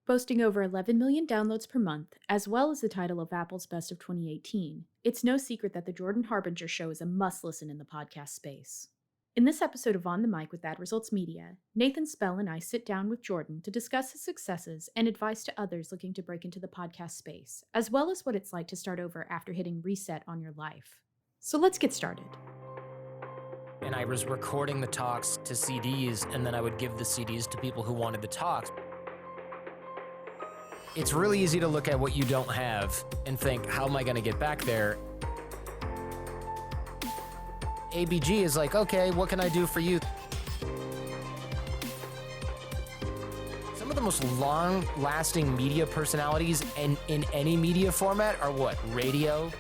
Boasting over 11 million downloads per month, as well as the title of Apple's Best of 2018, it's no secret that the Jordan Harbinger Show is a must-listen in the podcast space. In this episode of On the Mic with Ad Results Media, Nathan Spell and I sit down with Jordan to discuss his successes and advice to others looking to break into the podcast space, as well as what it's like to start over after hitting reset on your life. So let's get started. And I was recording the talks to CDs, and then I would give the CDs to people who wanted the talks. It's really easy to look at what you don't have and think, how am I going to get back there? ABG is like, okay, what can I do for you? Some of the most long-lasting media personalities in any media format are what? Radio?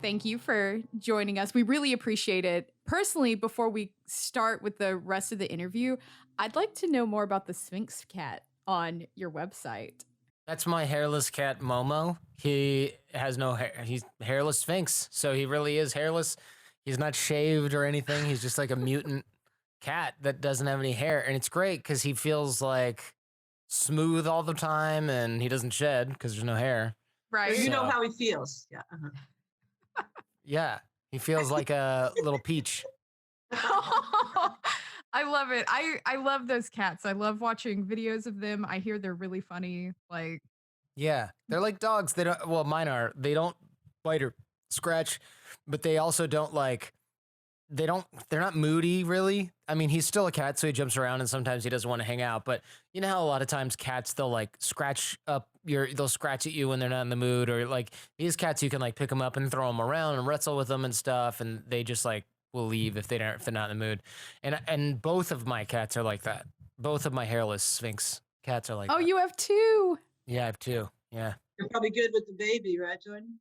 Thank you for joining us. We really appreciate it. Personally, before we start with the rest of the interview, I'd like to know more about the Sphinx Cat on your website. That's my hairless cat, Momo. He has no hair. He's hairless Sphinx, so he really is hairless. He's not shaved or anything. He's just like a mutant cat that doesn't have any hair. And it's great because he feels like smooth all the time and he doesn't shed because there's no hair. Right. You know how he feels. Yeah. Yeah. He feels like a little peach. I love it. I love those cats. I love watching videos of them. I hear they're really funny. Like, yeah, they're like dogs. They don't, well, mine are, they don't bite or scratch, but they also don't like, they're not moody really. I mean, he's still a cat, so he jumps around and sometimes he doesn't want to hang out, but you know how a lot of times cats, they'll like they'll scratch at you when they're not in the mood, or like these cats, you can like pick them up and throw them around and wrestle with them and stuff. And they just like will leave if they're not in the mood. And both of my cats are like that. Both of my hairless Sphinx cats are like that. you have two. Yeah, I have two. Yeah. You're probably good with the baby, right, Jordan?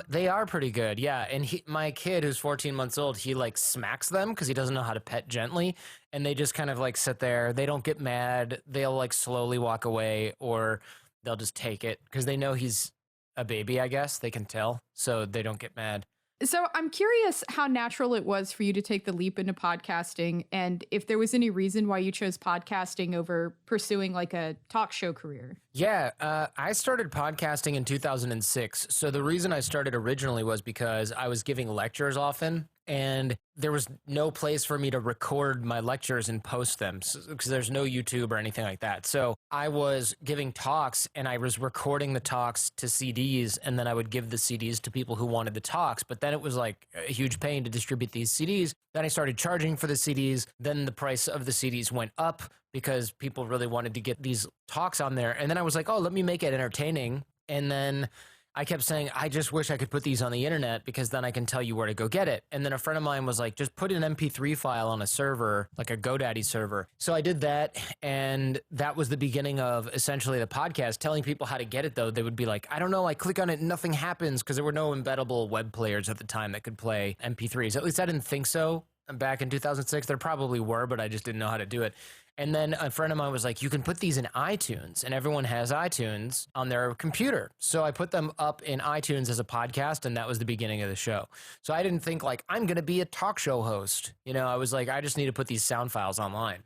They are pretty good. Yeah. And my kid who's 14 months old, he like smacks them because he doesn't know how to pet gently. And they just kind of like sit there. They don't get mad. They'll like slowly walk away, or they'll just take it because they know he's a baby, I guess. They can tell. So they don't get mad. So I'm curious how natural it was for you to take the leap into podcasting, and if there was any reason why you chose podcasting over pursuing like a talk show career. Yeah, I started podcasting in 2006. So the reason I started originally was because I was giving lectures often, and there was no place for me to record my lectures and post them because there's no YouTube or anything like that. So I was giving talks and I was recording the talks to CDs, and then I would give the CDs to people who wanted the talks. But then it was like a huge pain to distribute these CDs. Then I started charging for the CDs. Then the price of the CDs went up because people really wanted to get these talks on there. And then I was like, oh, let me make it entertaining. And then I kept saying, I just wish I could put these on the internet because then I can tell you where to go get it. And then a friend of mine was like, just put an MP3 file on a server, like a GoDaddy server. So I did that. And that was the beginning of essentially the podcast. Telling people how to get it, though, they would be like, I don't know, I click on it and nothing happens, because there were no embeddable web players at the time that could play MP3s. At least I didn't think so back in 2006. There probably were, but I just didn't know how to do it. And then a friend of mine was like, you can put these in iTunes, and everyone has iTunes on their computer. So I put them up in iTunes as a podcast, and that was the beginning of the show. So I didn't think like, I'm going to be a talk show host. You know, I was like, I just need to put these sound files online.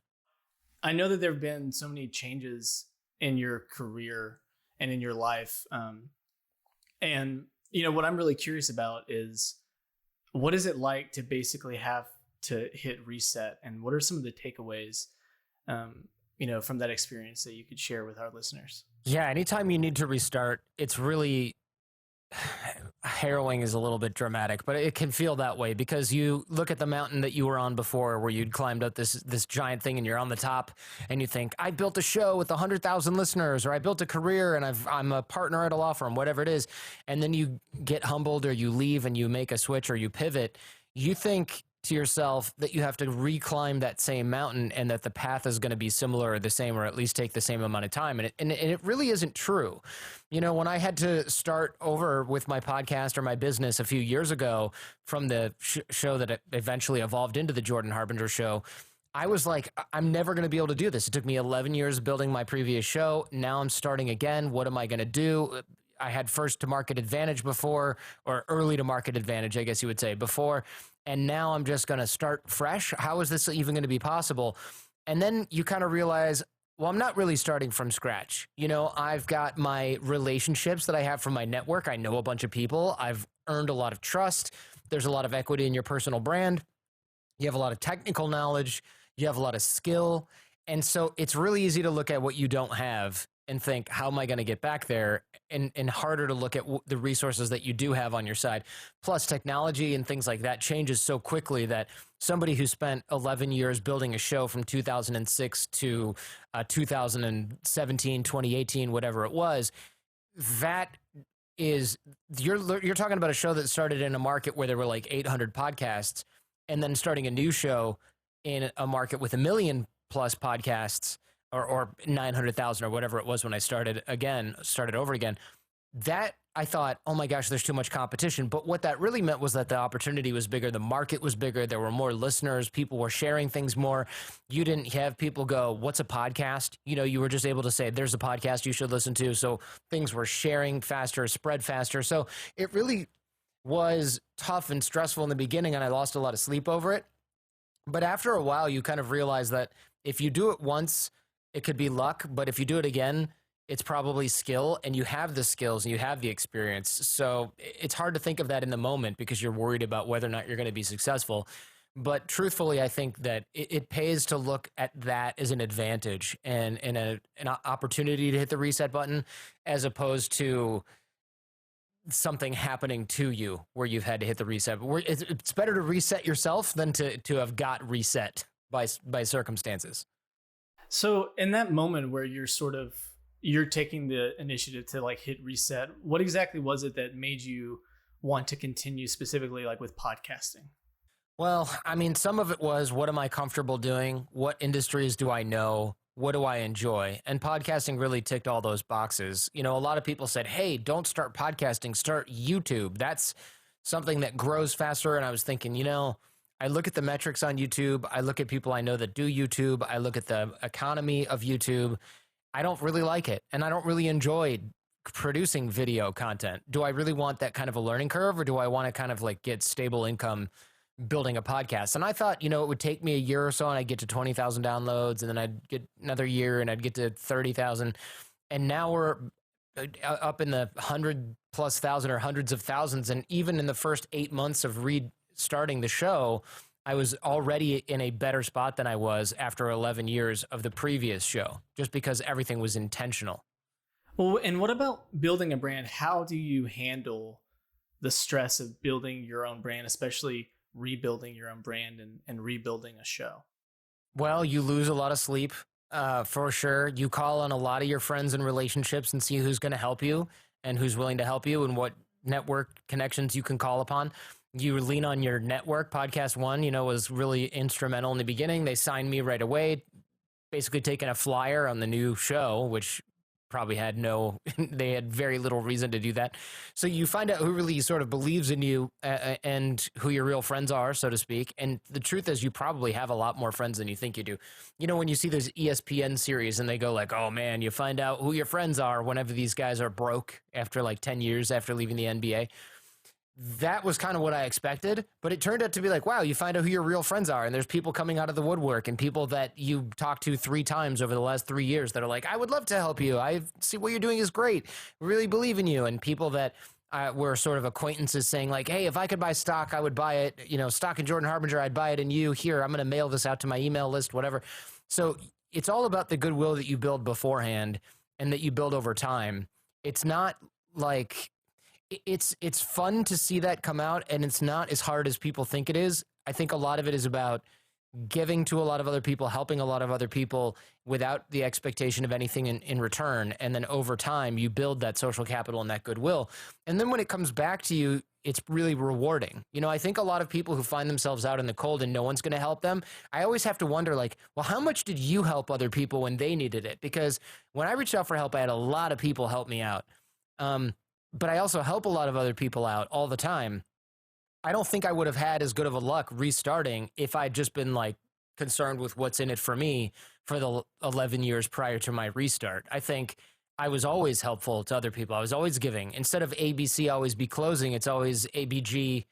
I know that there have been so many changes in your career and in your life. And, you know, what I'm really curious about is, what is it like to basically have to hit reset? And what are some of the takeaways you know, from that experience that you could share with our listeners? Yeah, anytime you need to restart, it's really harrowing is a little bit dramatic, but it can feel that way because you look at the mountain that you were on before, where you'd climbed up this giant thing and you're on the top, and you think, I built a show with 100,000 listeners, or I built a career and I'm a partner at a law firm, whatever it is. And then you get humbled, or you leave and you make a switch, or you pivot. You think to yourself that you have to reclimb that same mountain, and that the path is going to be similar or the same, or at least take the same amount of time. And it really isn't true. You know, when I had to start over with my podcast or my business a few years ago from the show that eventually evolved into the Jordan Harbinger Show, I was like, I'm never going to be able to do this. It took me 11 years building my previous show. Now I'm starting again. What am I going to do? I had first to market advantage before, or early to market advantage, I guess you would say, before. And now I'm just going to start fresh. How is this even going to be possible? And then you kind of realize Well, I'm not really starting from scratch. You know, I've got my relationships that I have from my network. I know a bunch of people. I've earned a lot of trust. There's a lot of equity in your personal brand. You have a lot of technical knowledge. You have a lot of skill. And so it's really easy to look at what you don't have and think, how am I going to get back there? And harder to look at the resources that you do have on your side. Plus, technology and things like that changes so quickly that somebody who spent 11 years building a show from 2006 to 2017, 2018, whatever it was, that is, you're talking about a show that started in a market where there were like 800 podcasts, and then starting a new show in a market with 1 million plus podcasts, or 900,000 or whatever it was when I started over again. That I thought, oh my gosh, there's too much competition. But what that really meant was that the opportunity was bigger. The market was bigger. There were more listeners. People were sharing things more. You didn't have people go, what's a podcast? You know, you were just able to say, there's a podcast you should listen to. So things were sharing faster, spread faster. So it really was tough and stressful in the beginning, and I lost a lot of sleep over it. But after a while, you kind of realize that if you do it once, it could be luck, but if you do it again, it's probably skill, and you have the skills and you have the experience. So it's hard to think of that in the moment because you're worried about whether or not you're going to be successful. But truthfully, I think that it pays to look at that as an advantage and an opportunity to hit the reset button, as opposed to something happening to you where you've had to hit the reset. It's better to reset yourself than to have got reset by circumstances. So in that moment where you're taking the initiative to like hit reset, what exactly was it that made you want to continue, specifically like with podcasting? Well, I mean, some of it was, what am I comfortable doing? What industries do I know? What do I enjoy? And podcasting really ticked all those boxes. You know, a lot of people said, hey, don't start podcasting, start YouTube. That's something that grows faster. And I was thinking, you know, I look at the metrics on YouTube. I look at people I know that do YouTube. I look at the economy of YouTube. I don't really like it. And I don't really enjoy producing video content. Do I really want that kind of a learning curve, or do I want to kind of like get stable income building a podcast? And I thought, you know, it would take me a year or so and I'd get to 20,000 downloads, and then I'd get another year and I'd get to 30,000. And now we're up in the 100,000+ or hundreds of thousands. And even in the first 8 months of starting the show, I was already in a better spot than I was after 11 years of the previous show, just because everything was intentional. Well, and what about building a brand? How do you handle the stress of building your own brand, especially rebuilding your own brand and rebuilding a show? Well, you lose a lot of sleep, for sure. You call on a lot of your friends and relationships and see who's going to help you and who's willing to help you and what network connections you can call upon. You lean on your network. Podcast One, you know, was really instrumental in the beginning. They signed me right away, basically taking a flyer on the new show, which probably they had very little reason to do that. So you find out who really sort of believes in you and who your real friends are, so to speak. And the truth is, you probably have a lot more friends than you think you do. You know, when you see those ESPN series and they go like, oh man, you find out who your friends are whenever these guys are broke after like 10 years after leaving the NBA. That was kind of what I expected, but it turned out to be like, wow, you find out who your real friends are, and there's people coming out of the woodwork and people that you talked to 3 times over the last 3 years that are like, I would love to help you. I see what you're doing is great. Really believe in you. And people that were sort of acquaintances saying like, hey, if I could buy stock, I would buy it, you know, stock in Jordan Harbinger, I'd buy it in you. Here, I'm going to mail this out to my email list, whatever. So it's all about the goodwill that you build beforehand and that you build over time. It's not like, it's fun to see that come out, and it's not as hard as people think it is. I think a lot of it is about giving to a lot of other people, helping a lot of other people without the expectation of anything in return. And then over time, you build that social capital and that goodwill. And then when it comes back to you, it's really rewarding. You know, I think a lot of people who find themselves out in the cold and no one's going to help them, I always have to wonder like, well, how much did you help other people when they needed it? Because when I reached out for help, I had a lot of people help me out. But I also help a lot of other people out all the time. I don't think I would have had as good of a luck restarting if I'd just been like concerned with what's in it for me for the 11 years prior to my restart. I think I was always helpful to other people. I was always giving. Instead of ABC always be closing, it's always ABG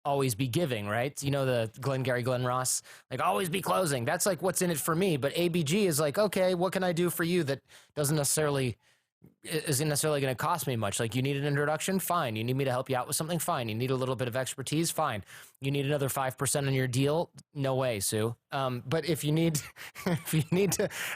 always be giving, right? You know, the Glengarry Glen Ross, like always be closing. That's like what's in it for me. But ABG is like, okay, what can I do for you that isn't necessarily going to cost me much? Like, you need an introduction? Fine. You need me to help you out with something? Fine. You need a little bit of expertise? Fine. You need another 5% on your deal? No way, Sue. But if you need,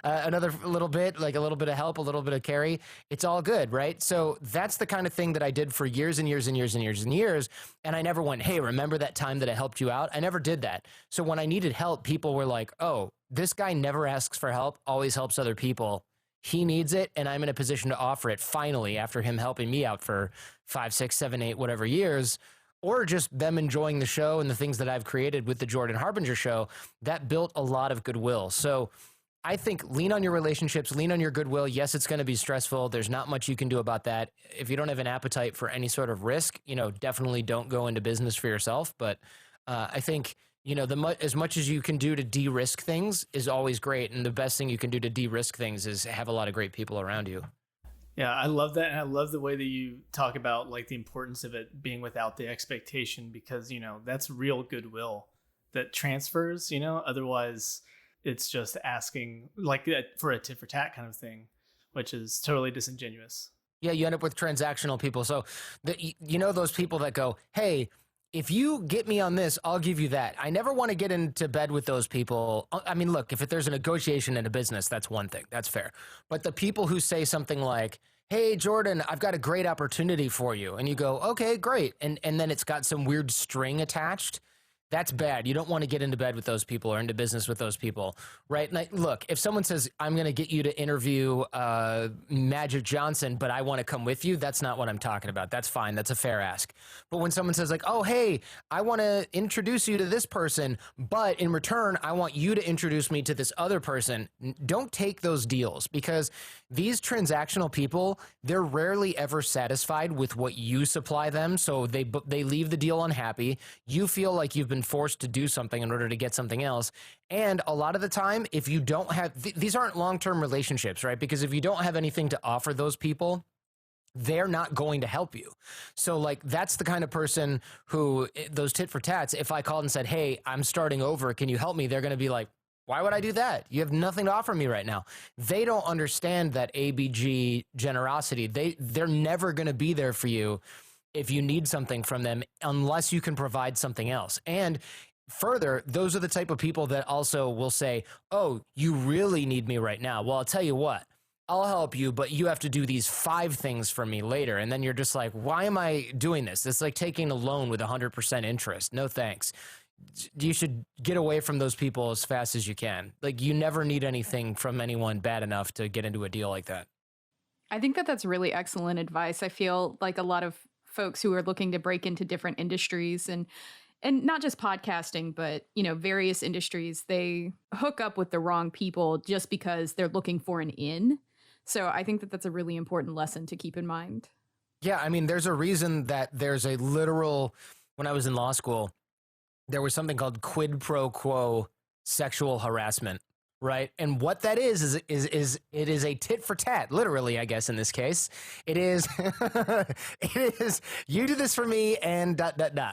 another little bit, like a little bit of help, a little bit of carry, it's all good, right? So that's the kind of thing that I did for years and years and years and years and years. And I never went, hey, remember that time that I helped you out? I never did that. So when I needed help, people were like, oh, this guy never asks for help, always helps other people. He needs it, and I'm in a position to offer it finally after him helping me out for 5, 6, 7, 8, whatever years, or just them enjoying the show and the things that I've created with the Jordan Harbinger show. That built a lot of goodwill. So I think lean on your relationships, lean on your goodwill. Yes, it's going to be stressful. There's not much you can do about that. If you don't have an appetite for any sort of risk, definitely don't go into business for yourself. But I think as much as you can do to de-risk things is always great. And the best thing you can do to de-risk things is have a lot of great people around you. Yeah, I love that. And I love the way that you talk about like the importance of it being without the expectation, because, that's real goodwill that transfers, otherwise it's just asking like for a tit for tat kind of thing, which is totally disingenuous. Yeah, you end up with transactional people. So those people that go, hey, if you get me on this, I'll give you that. I never want to get into bed with those people. I mean, look, if there's a negotiation in a business, that's one thing. That's fair. But the people who say something like, hey, Jordan, I've got a great opportunity for you. And you go, okay, great. And then it's got some weird string attached. That's bad. You don't want to get into bed with those people or into business with those people, right? Like, look, if someone says, I'm going to get you to interview Magic Johnson, but I want to come with you, that's not what I'm talking about. That's fine. That's a fair ask. But when someone says like, oh, hey, I want to introduce you to this person, but in return, I want you to introduce me to this other person, don't take those deals, because these transactional people, they're rarely ever satisfied with what you supply them. So they leave the deal unhappy. You feel like you've been forced to do something in order to get something else. And a lot of the time, if you don't have, these aren't long-term relationships, right? Because if you don't have anything to offer those people, they're not going to help you. So like, that's the kind of person who, those tit for tats, if I called and said, hey, I'm starting over, can you help me? They're going to be like, why would I do that? You have nothing to offer me right now. They don't understand that ABG generosity. They're never going to be there for you if you need something from them, unless you can provide something else. And further, those are the type of people that also will say, oh, you really need me right now. Well, I'll tell you what, I'll help you, but you have to do these 5 things for me later. And then you're just like, why am I doing this? It's like taking a loan with 100% interest. No, thanks. You should get away from those people as fast as you can. Like, you never need anything from anyone bad enough to get into a deal like that. I think that that's really excellent advice. I feel like a lot of folks who are looking to break into different industries and not just podcasting, but, various industries, they hook up with the wrong people just because they're looking for an in. So I think that that's a really important lesson to keep in mind. Yeah. I mean, there's a reason that there's a literal, when I was in law school, there was something called quid pro quo sexual harassment. Right. And what that is it is a tit for tat, literally, I guess, in this case. It is you do this for me and ...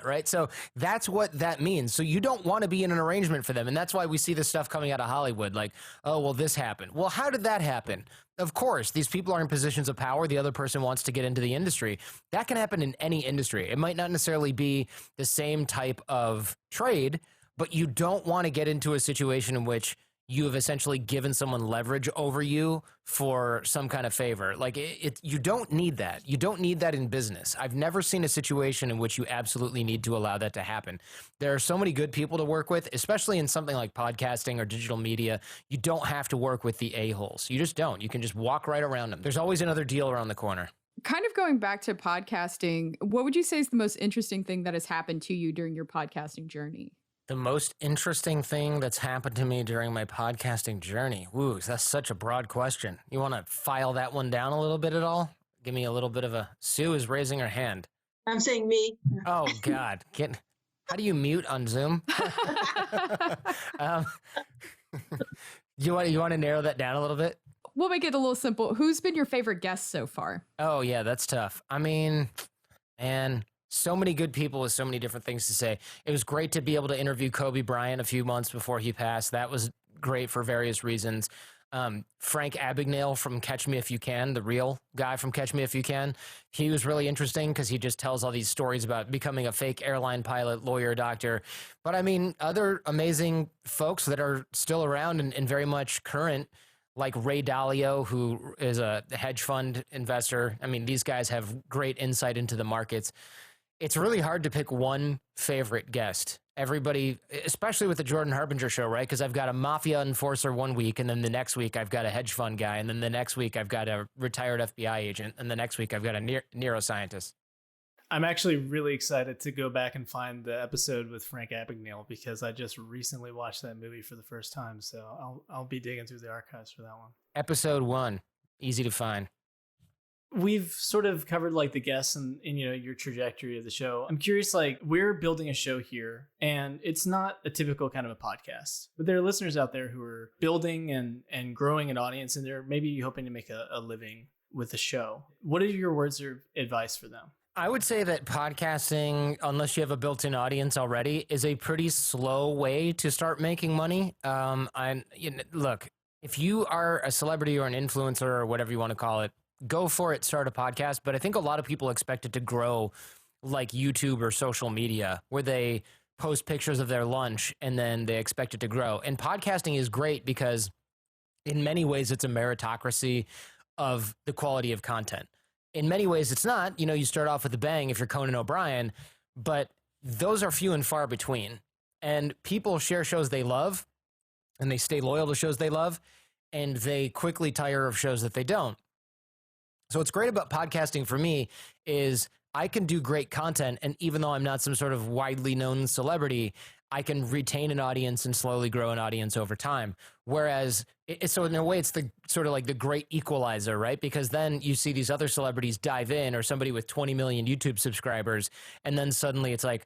Right. So that's what that means. So you don't want to be in an arrangement for them. And that's why we see this stuff coming out of Hollywood, like, oh, well, this happened. Well, how did that happen? Of course, these people are in positions of power. The other person wants to get into the industry. That can happen in any industry. It might not necessarily be the same type of trade, but you don't want to get into a situation in which you have essentially given someone leverage over you for some kind of favor. Like, you don't need that. You don't need that in business. I've never seen a situation in which you absolutely need to allow that to happen. There are so many good people to work with, especially in something like podcasting or digital media. You don't have to work with the a-holes. You just don't. You can just walk right around them. There's always another deal around the corner. Kind of going back to podcasting, what would you say is the most interesting thing that has happened to you during your podcasting journey? The most interesting thing that's happened to me during my podcasting journey. Woo, that's such a broad question. You want to file that one down a little bit at all? Give me a little bit of a... Sue is raising her hand. I'm saying me. Oh, God. How do you mute on Zoom? You want to narrow that down a little bit? We'll make it a little simple. Who's been your favorite guest so far? Oh, yeah, that's tough. I mean, man, So many good people with so many different things to say. It was great to be able to interview Kobe Bryant a few months before he passed. That was great for various reasons. Frank Abagnale from Catch Me If You Can, the real guy from Catch Me If You Can, he was really interesting because he just tells all these stories about becoming a fake airline pilot, lawyer, doctor. But I mean, other amazing folks that are still around and very much current, like Ray Dalio, who is a hedge fund investor. I mean, these guys have great insight into the markets. It's really hard to pick one favorite guest. Everybody, especially with the Jordan Harbinger show, right? Because I've got a mafia enforcer one week, and then the next week I've got a hedge fund guy, and then the next week I've got a retired FBI agent, and the next week I've got a neuroscientist. I'm actually really excited to go back and find the episode with Frank Abagnale because I just recently watched that movie for the first time. So I'll be digging through the archives for that one. Episode 1, easy to find. We've sort of covered like the guests and your trajectory of the show. I'm curious, like we're building a show here and it's not a typical kind of a podcast, but there are listeners out there who are building and growing an audience and they're maybe hoping to make a living with the show. What are your words of advice for them? I would say that podcasting, unless you have a built-in audience already, is a pretty slow way to start making money. Look, if you are a celebrity or an influencer or whatever you want to call it, go for it, start a podcast. But I think a lot of people expect it to grow like YouTube or social media, where they post pictures of their lunch and then they expect it to grow. And podcasting is great because in many ways it's a meritocracy of the quality of content. In many ways it's not. You start off with a bang if you're Conan O'Brien, but those are few and far between. And people share shows they love and they stay loyal to shows they love, and they quickly tire of shows that they don't. So what's great about podcasting for me is I can do great content, and even though I'm not some sort of widely known celebrity, I can retain an audience and slowly grow an audience over time. Whereas, so in a way, it's the sort of like the great equalizer, right? Because then you see these other celebrities dive in, or somebody with 20 million YouTube subscribers, and then suddenly it's like,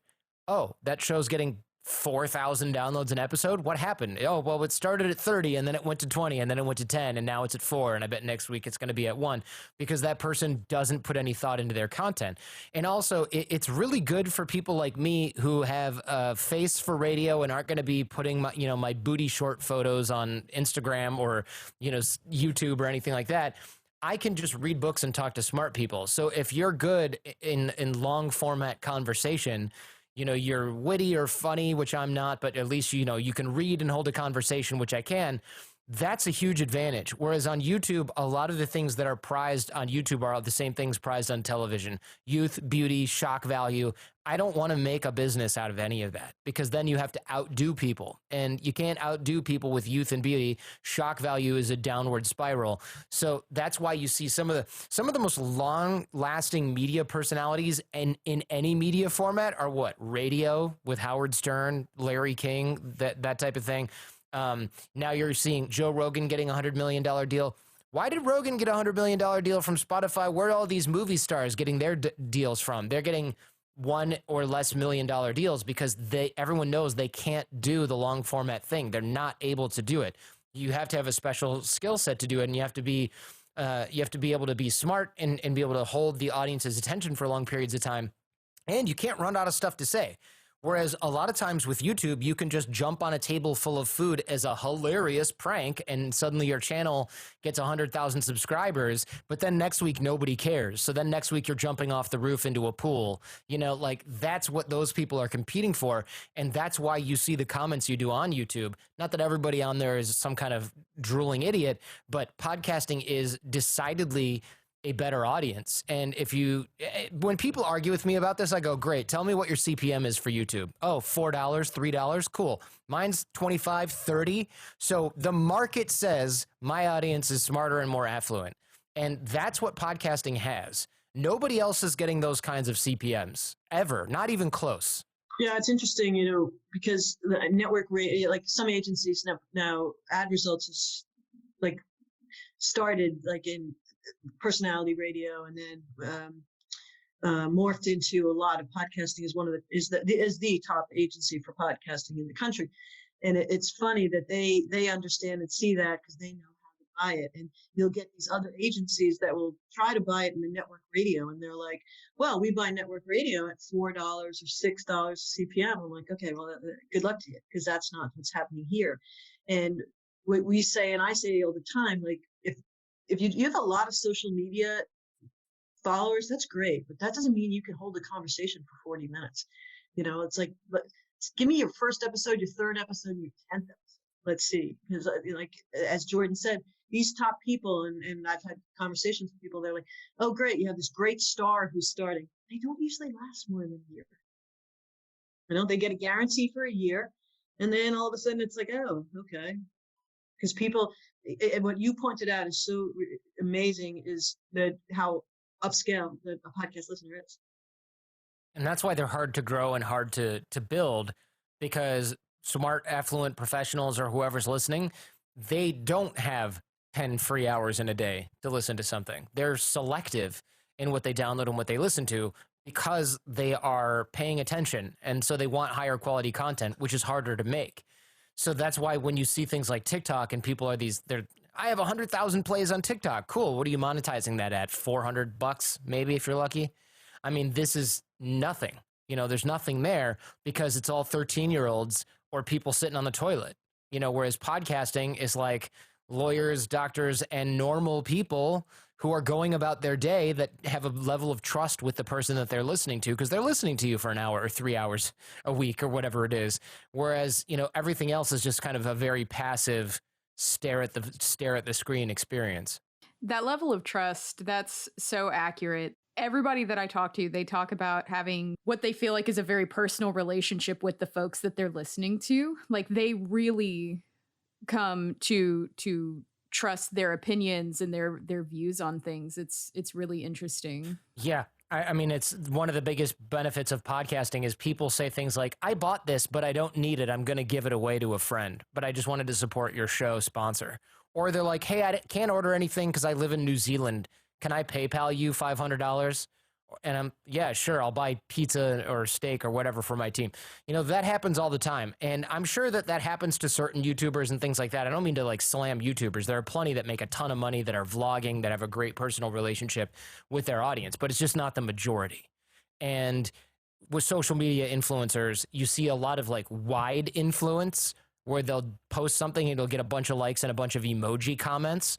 oh, that show's getting 4,000 downloads an episode. What happened? Oh, well, it started at 30 and then it went to 20 and then it went to 10 and now it's at 4. And I bet next week it's going to be at 1 because that person doesn't put any thought into their content. And also it's really good for people like me who have a face for radio and aren't going to be putting my, my booty short photos on Instagram or, YouTube or anything like that. I can just read books and talk to smart people. So if you're good in long format conversation, you're witty or funny, which I'm not, but at least, you can read and hold a conversation, which I can. That's a huge advantage. Whereas on YouTube, a lot of the things that are prized on YouTube are the same things prized on television. Youth, beauty, shock value. I don't want to make a business out of any of that because then you have to outdo people, and you can't outdo people with youth and beauty. Shock value is a downward spiral. So that's why you see some of the most long lasting media personalities in any media format are what? Radio with Howard Stern, Larry King, that type of thing. Now you're seeing Joe Rogan getting $100 million deal. Why did Rogan get a $100 million deal from Spotify? Where are all these movie stars getting their deals from? They're getting $1 or less $1 million deals because everyone knows they can't do the long format thing. They're not able to do it. You have to have a special skill set to do it, and you have to be able to be smart and be able to hold the audience's attention for long periods of time. And you can't run out of stuff to say. Whereas a lot of times with YouTube, you can just jump on a table full of food as a hilarious prank, and suddenly your channel gets 100,000 subscribers, but then next week, nobody cares. So then next week, you're jumping off the roof into a pool. That's what those people are competing for. And that's why you see the comments you do on YouTube. Not that everybody on there is some kind of drooling idiot, but podcasting is decidedly a better audience. And when people argue with me about this, I go, great, tell me what your CPM is for YouTube. Oh, $4, $3, cool. Mine's 25, 30. So the market says my audience is smarter and more affluent. And that's what podcasting has. Nobody else is getting those kinds of CPMs ever, not even close. Yeah, it's interesting, because the network rate, like some agencies now ad results is like started like in personality radio and then morphed into a lot of podcasting is the top agency for podcasting in the country. And it's funny that they understand and see that because they know how to buy it. And you'll get these other agencies that will try to buy it in the network radio. And they're like, well, we buy network radio at $4 or $6 CPM. I'm like, okay, well, good luck to you, because that's not what's happening here. And what we say, and I say all the time, like, if you have a lot of social media followers, that's great, but that doesn't mean you can hold a conversation for 40 minutes. It's like, give me your first episode, your third episode, your 10th episode. Let's see. Because like, as Jordan said, these top people, and I've had conversations with people, they're like, oh, great, you have this great star who's starting. They don't usually last more than a year. They get a guarantee for a year, and then all of a sudden it's like, oh, okay. Because people, what you pointed out is so amazing, is that how upscale that a podcast listener is. And that's why they're hard to grow and hard to build, because smart, affluent professionals or whoever's listening, they don't have 10 free hours in a day to listen to something. They're selective in what they download and what they listen to because they are paying attention. And so they want higher quality content, which is harder to make. So that's why when you see things like TikTok and people are I have 100,000 plays on TikTok. Cool. What are you monetizing that at? $400 maybe, if you're lucky. I mean, this is nothing. There's nothing there because it's all 13-year-olds or people sitting on the toilet. Whereas podcasting is like lawyers, doctors, and normal people who are going about their day that have a level of trust with the person that they're listening to, because they're listening to you for an hour or 3 hours a week or whatever it is. Whereas, everything else is just kind of a very passive stare at the screen experience. That level of trust, that's so accurate. Everybody that I talk to, they talk about having what they feel like is a very personal relationship with the folks that they're listening to. Like, they really come to trust their opinions and their views on things. It's really interesting. Yeah. I mean, it's one of the biggest benefits of podcasting is people say things like, I bought this, but I don't need it. I'm going to give it away to a friend, but I just wanted to support your show sponsor. Or they're like, hey, I can't order anything because I live in New Zealand. Can I PayPal you $500? And I'm, yeah, sure, I'll buy pizza or steak or whatever for my team. That happens all the time. And I'm sure that happens to certain YouTubers and things like that. I don't mean to like slam YouTubers. There are plenty that make a ton of money, that are vlogging, that have a great personal relationship with their audience, but it's just not the majority. And with social media influencers, you see a lot of like wide influence where they'll post something and it'll get a bunch of likes and a bunch of emoji comments.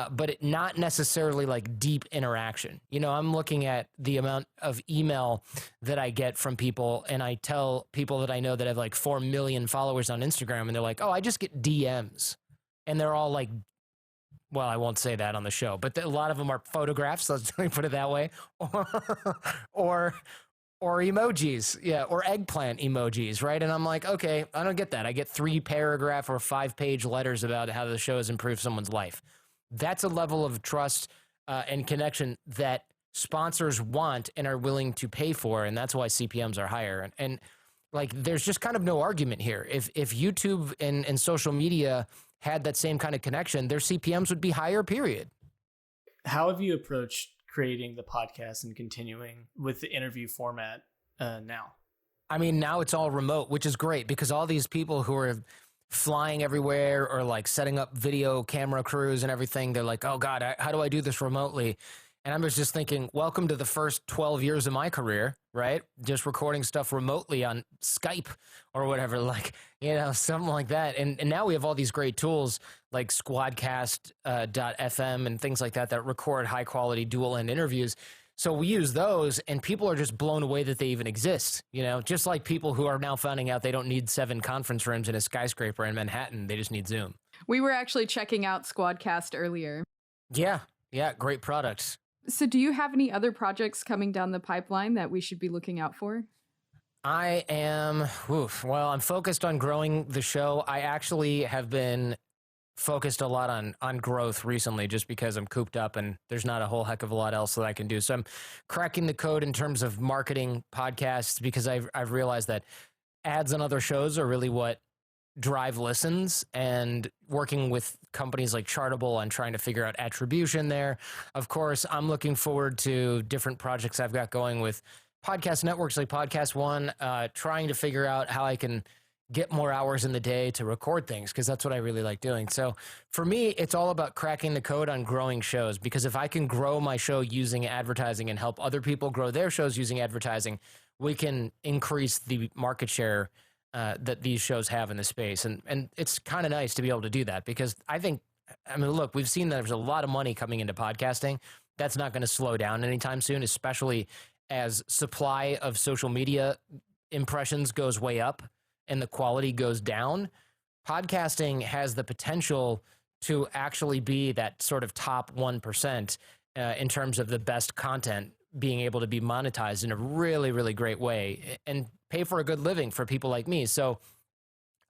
But not necessarily like deep interaction. I'm looking at the amount of email that I get from people, and I tell people that I know that have like 4 million followers on Instagram, and they're like, oh, I just get DMs. And they're all like, well, I won't say that on the show, but a lot of them are photographs, let's put it that way, or emojis, yeah, or eggplant emojis, right? And I'm like, okay, I don't get that. I get 3-paragraph or 5-page letters about how the show has improved someone's life. That's a level of trust and connection that sponsors want and are willing to pay for, and that's why CPMs are higher. And like, there's just kind of no argument here. If YouTube and social media had that same kind of connection, their CPMs would be higher, period. How have you approached creating the podcast and continuing with the interview format now? I mean, now it's all remote, which is great, because all these people who are flying everywhere or like setting up video camera crews and everything, they're like, oh God, how do I do this remotely? And I was just thinking, welcome to the first 12 years of my career, right? Just recording stuff remotely on Skype or whatever, like, something like that. And now we have all these great tools like Squadcast.fm and things like that record high quality dual end interviews. So we use those, and people are just blown away that they even exist, just like people who are now finding out they don't need 7 conference rooms in a skyscraper in Manhattan. They just need Zoom. We were actually checking out Squadcast earlier. Yeah, great products. So do you have any other projects coming down the pipeline that we should be looking out for? I am, I'm focused on growing the show. I actually have been focused a lot on growth recently, just because I'm cooped up and there's not a whole heck of a lot else that I can do. So I'm cracking the code in terms of marketing podcasts, because I've realized that ads on other shows are really what drive listens, and working with companies like Chartable and trying to figure out attribution there. Of course, I'm looking forward to different projects I've got going with podcast networks like Podcast One, trying to figure out how I can get more hours in the day to record things, because that's what I really like doing. So for me, it's all about cracking the code on growing shows, because if I can grow my show using advertising and help other people grow their shows using advertising, we can increase the market share that these shows have in the space. And it's kind of nice to be able to do that, because I mean, look, we've seen that there's a lot of money coming into podcasting. That's not going to slow down anytime soon, especially as supply of social media impressions goes way up and the quality goes down. Podcasting has the potential to actually be that sort of top 1% in terms of the best content being able to be monetized in a really, really great way and pay for a good living for people like me. So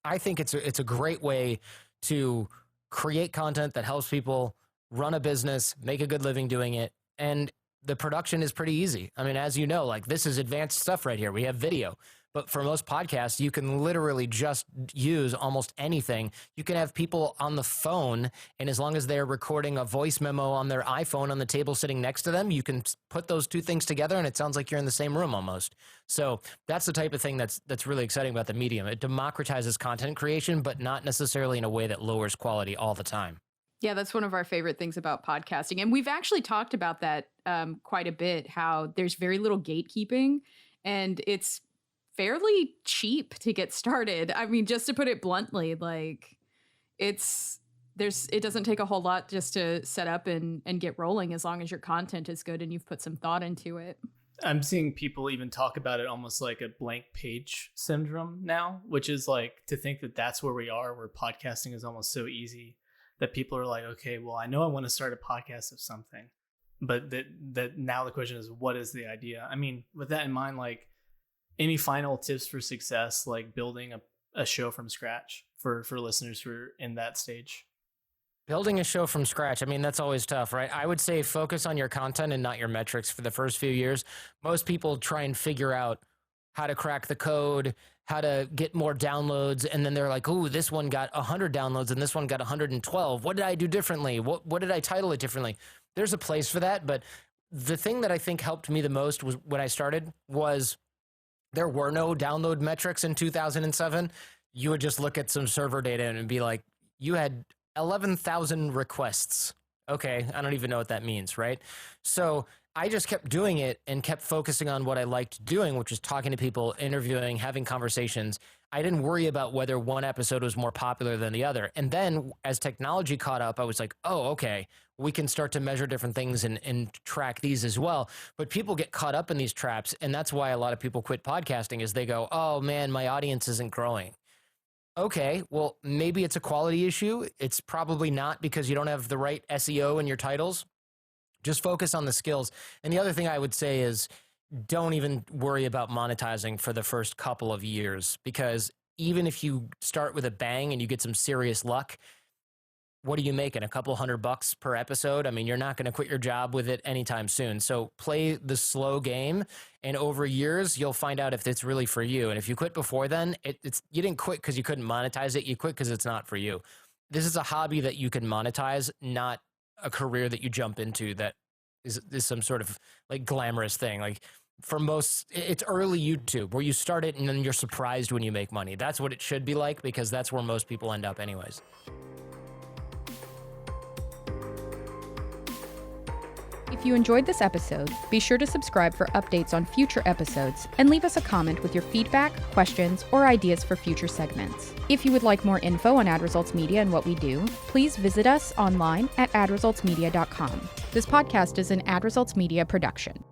I think it's a great way to create content that helps people run a business, make a good living doing it. And the production is pretty easy. I mean, as you know, like, this is advanced stuff right here. We have video. But for most podcasts, you can literally just use almost anything. You can have people on the phone, and as long as they're recording a voice memo on their iPhone on the table sitting next to them, you can put those two things together, and it sounds like you're in the same room almost. So that's the type of thing that's really exciting about the medium. It democratizes content creation, but not necessarily in a way that lowers quality all the time. Yeah, that's one of our favorite things about podcasting. And we've actually talked about that quite a bit, how there's very little gatekeeping, and it's fairly cheap to get started. I mean, just to put it bluntly, like, it doesn't take a whole lot just to set up and get rolling, as long as your content is good and you've put some thought into it. I'm seeing people even talk about it almost like a blank page syndrome now, which is like, to think that that's where we are, where podcasting is almost so easy that people are like, okay, well, I know I want to start a podcast of something, but that now the question is, what is the idea? I mean, with that in mind, like, any final tips for success, like building a show from scratch for listeners who are in that stage? Building a show from scratch, I mean, that's always tough, right? I would say focus on your content and not your metrics for the first few years. Most people try and figure out how to crack the code, how to get more downloads, and then they're like, ooh, this one got 100 downloads and this one got 112. What did I do differently? What did I title it differently? There's a place for that, but the thing that I think helped me the most was when I started was there were no download metrics in 2007. You would just look at some server data and be like, you had 11,000 requests. Okay, I don't even know what that means, right? So I just kept doing it and kept focusing on what I liked doing, which was talking to people, interviewing, having conversations. I didn't worry about whether one episode was more popular than the other. And then as technology caught up, I was like, oh, okay, we can start to measure different things and track these as well. But people get caught up in these traps. And that's why a lot of people quit podcasting, is they go, oh man, my audience isn't growing. Okay, well, maybe it's a quality issue. It's probably not, because you don't have the right SEO in your titles. Just focus on the skills. And the other thing I would say is, don't even worry about monetizing for the first couple of years, because even if you start with a bang and you get some serious luck, what are you making? A couple $100 per episode? I mean, you're not going to quit your job with it anytime soon. So play the slow game, and over years, you'll find out if it's really for you. And if you quit before then, you didn't quit because you couldn't monetize it. You quit because it's not for you. This is a hobby that you can monetize, not a career that you jump into that is some sort of like glamorous thing. Like, for most, it's early YouTube where you start it and then you're surprised when you make money. That's what it should be like, because that's where most people end up anyways. If you enjoyed this episode, be sure to subscribe for updates on future episodes and leave us a comment with your feedback, questions, or ideas for future segments. If you would like more info on Ad Results Media and what we do, please visit us online at adresultsmedia.com. This podcast is an Ad Results Media production.